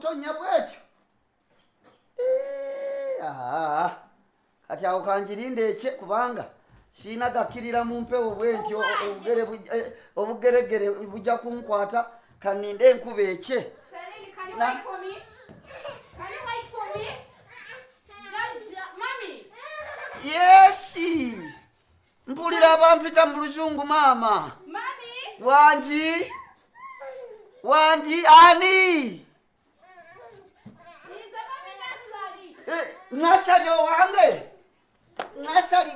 butonya bwekyo. Kati awo kanjirinde ekye kubanga sina gakirira mu mpewo bwentyo obugeregere bujja kunkwata kaninde enkuba ekye. Can you wait for me? Can you wait for me? Jjaja, mommy. Yes. Mpulira abampita mu luzungu mama. Mommy. Wanji ani? He's a mommy Nasari. Nasari owange. Nasari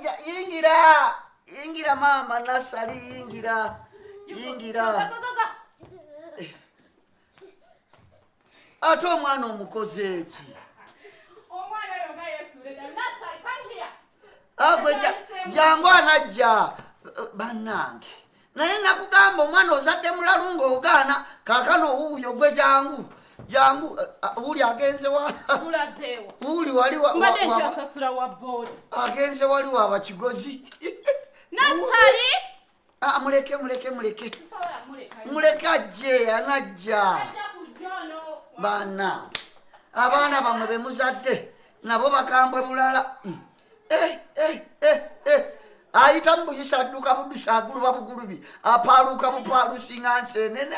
ingira mama Nasari ingira. Go. Ate omwana omukozi eki. Omwana oyo nga yesuleda. Nasari, come here. Agwe jangu anajja bannange. Naye nakugamba omwana ozadde mulalu ng'ogaana kaakano wuuyo gwe jangu. Uli agenze wa Ulazeewo. Uli wali wa mbadde nkyasasula wa board. Agenze wali wa bakigozi. Nasari. Muleke. Muleke ajje anajja. Bana. Abaana bamwe be muzadde nabo bakambwe bulala. Ayita mbuyisa adduka buddusa aguluba bugulubi. Apaaluka bupaalusi nga nsenene.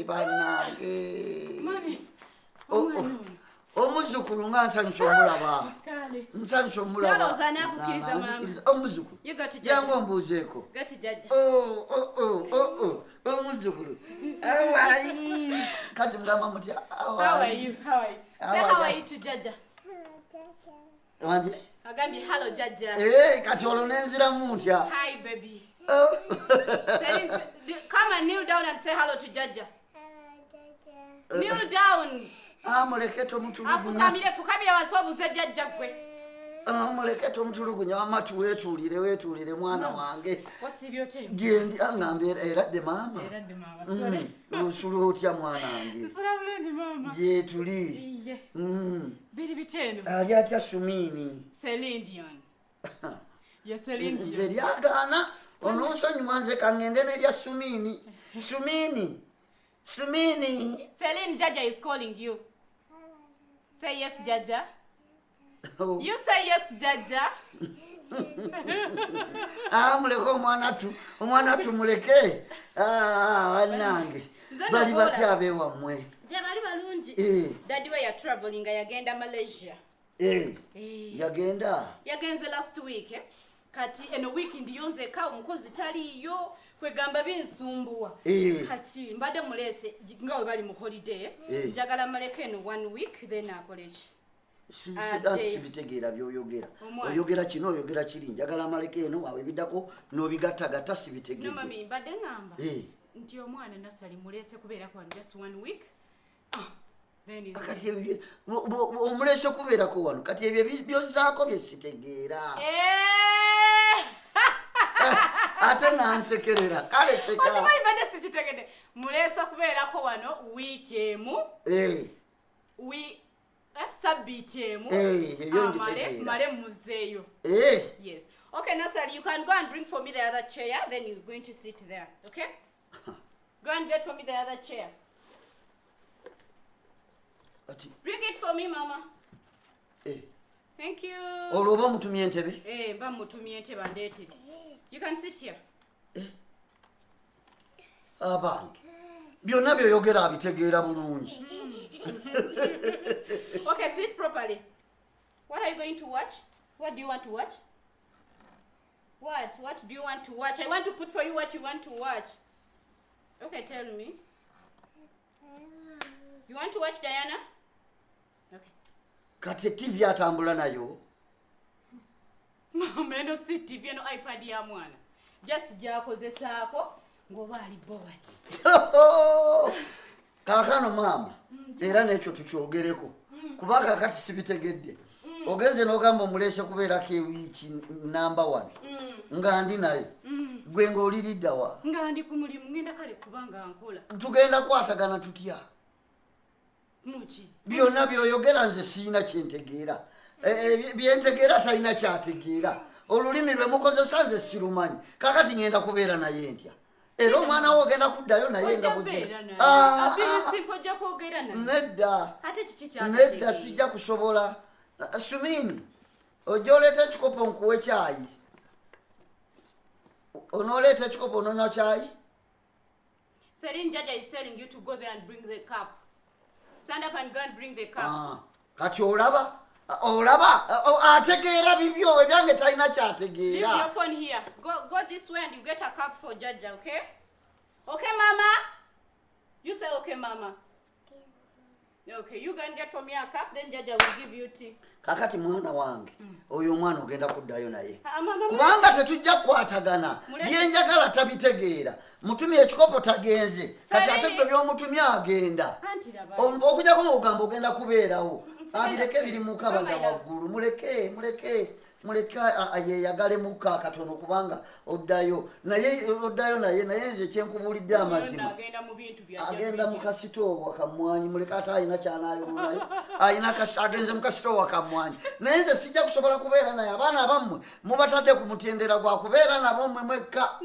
Bannange. Omuzukkulu nga nsanyusa omulaba. Nsanyusa omulaba. Omuzukkulu. Jangu ombuuzeeko. Omuzukkulu. Awayi. Kazi mugamba mutya? How are you? Say how are you to Jjaja? Wanje? Agambi hello Jjaja. Kati olwo nenziramu ntya. Hi baby. Come and kneel down and say hello to Jjaja. Kneel down. Muleke tomutulugunya. Fukamira wansi obuuze Jjaja gwe. Muleke tomutulugunya wamatu weetuulire mwana wange. Wasibye otya? Gendi angambe eradde maama. Sorry. Osula otya mwana wange? Nsula bulungi mama. Gye tuli. Iye. Biri biteno. Ali atya Sumini. Celine Dion. Ya Celine Dion. Nze lyagaana ononsonyiwa nze kangende n'erya Sumini. Celine, Jjaja is calling you. Say yes, Jjaja. You say yes, Jjaja. Muleke omwana tumuleke. Wannange. Bali batya abeewammwe. Bali balungi. Daddy we are traveling yagenda Malaysia. Yagenda. Yagenze last week. Kati eno weekend yonzeka omukozi taliyo kwegamba binsumbuwa. Kati mbadde mulese nga we bali mu holiday. Njagala maleke eno 1 week then akolechi. Sibitegeera by'oyogera. Oyogera kino oyogera kiri. Njagala maleke eno awe biddako n'obigattagatta sibitegeera. No mami mbadde ngamba. Nti omwana Nasali mulese kubeerako just 1 week. Kati omulese kubeerako wano kati ebyo byozzaako bye sitegeera. Ate nansekerera kale seka. Okimanyi mbadde sikitegedde. Mulese kubeerako wano wiiki emu. Sabbiiti emu. Male muzeeyo. Yes. Okay, Nasali, you can go and bring for me the other chair, then he's going to sit there. Okay? Go and get for me the other chair. Bring it for me, Mama. Thank you. Olwo mutumye entebe? Mba mutumye entebe andeetere. You can sit here. Abange. Byonna byoyogera abitegeera bulungi. Okay, sit properly. What are you going to watch? What do you want to watch? What do you want to watch? I want to put for you what you want to watch. Okay, tell me. You want to watch Diana? Okay. Kati TV atambula nayo. Mama, no si TV no iPad ya mwana. Just jakozesaako ngoba ali board. Kaakano mama. Era n'ekyo tukyogereko. Kubanga kati sibitegedde. Ogenze n'ogamba omulese kubeerako ewiiki number 1. Nga ndi naye. Gwe ng'oliridda wa? Nga ndi ku mulimu ngenda kale kubanga nkola. Tugenda kwatagana tutya? Muki. Byonna byoyogera nze siina kyentegeera. Byentegeera talina kyategeera. Olulimi lwe mukozesa nze sirumanyi. Kakati ngenda kubeera naye ntya. era omwana wo ogenda kuddayo naye nga nedda sijja kusobola. Sumini ojja oleeta ekikopo nkuwe kyayi, onooleeta ekikopo ononywa kyayi. Celine, Jjaja is telling you to go there and bring the cup. Stand up and go and bring the cup. Kati olaba ategeera bibyo ebyange talina kyategeera. Leave your phone here. Go this way and you get a cup for Jjaja, okay? Okay, Mama? You say okay, Mama. Okay, you can get from me a cup, then Jjaja will give you tea. Kakati mwana wange oyo omwana ogenda kuddayo naye kubanga tetujja kukwatagana byenjagala tabitegeera. Mutumye ekikopo tagenze kati ate gwe byomutumye agenda okujjako mugamba ogenda kubeerawo. Abireke biri mukabaga waggulu muleke yeyagale muka katono kubanga oddayo naye nze kyenkubuulidde amazima agenda mukasitoowa kamwanyi muleka ate ayina kyanayonayo agenze mukasitoowa kamwanyi naye nze sijja kusobola kubeera naye. Abaana abammwe mubatadde ku mutendera gwa kubeera nabo mmwe mwekka.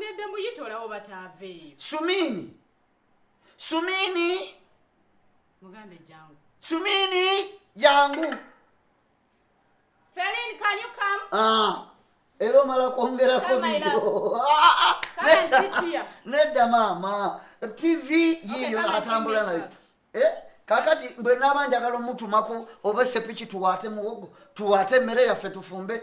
Sumini jangu. Celine, can you come? Ero mala kwongerako video. Nedda mama. TV yiyo atambula nayo. Kakati mbwe nabanjagala omutumako obese piki tuwate muwogo tuwate emmere yaffe tufumbe.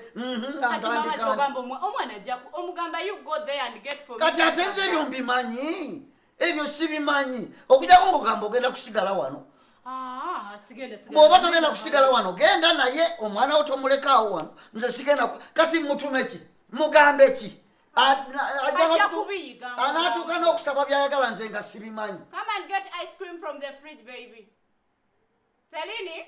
Omugamba you go there and get for me. Kati ate nze ebyo mbimanyi. Ebyo sibimanyi. Okujjako ng'ogamba ogenda kusigala wano. Bw'oba togenda kusigala wano genda naye omwana wo tomulekaawo wano. Nze sigenda kati mutume ki mugambe ki anaatuuka n'okusaba byayagala nze nga sibimanyi. Come and get ice cream from the fridge, baby. Celine,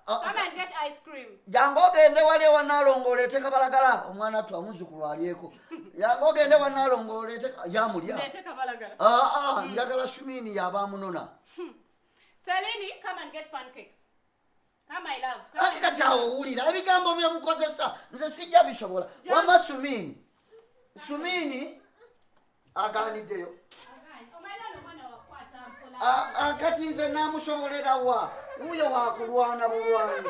come and get ice cream. Jangu ogende wali ewanaalongo oleete kabalagala omwana tu omuzukkulu alyeko. Jangu ogende wanaalongo oleete yamulya. Njagala Sumini yabaamunona. Celine, come and get pancakes. Come, my love. Kati awo owulira ebigambo byemukozesa nze sijja bisobola. Wama Sumini aganiddeyo. Kati nze naamusobolera wa wuyo wakulwana bulwanyi.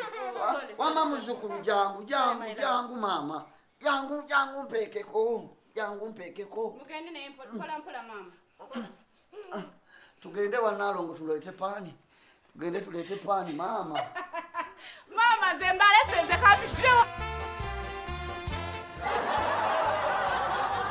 Wama muzukkulu jangu mama jangu mpeekeko. Mugende naye mpola mama. Tugende wanaalongo tuleete paani. Tugende tuleete paani mama. Mama zembalese nze katushirewa.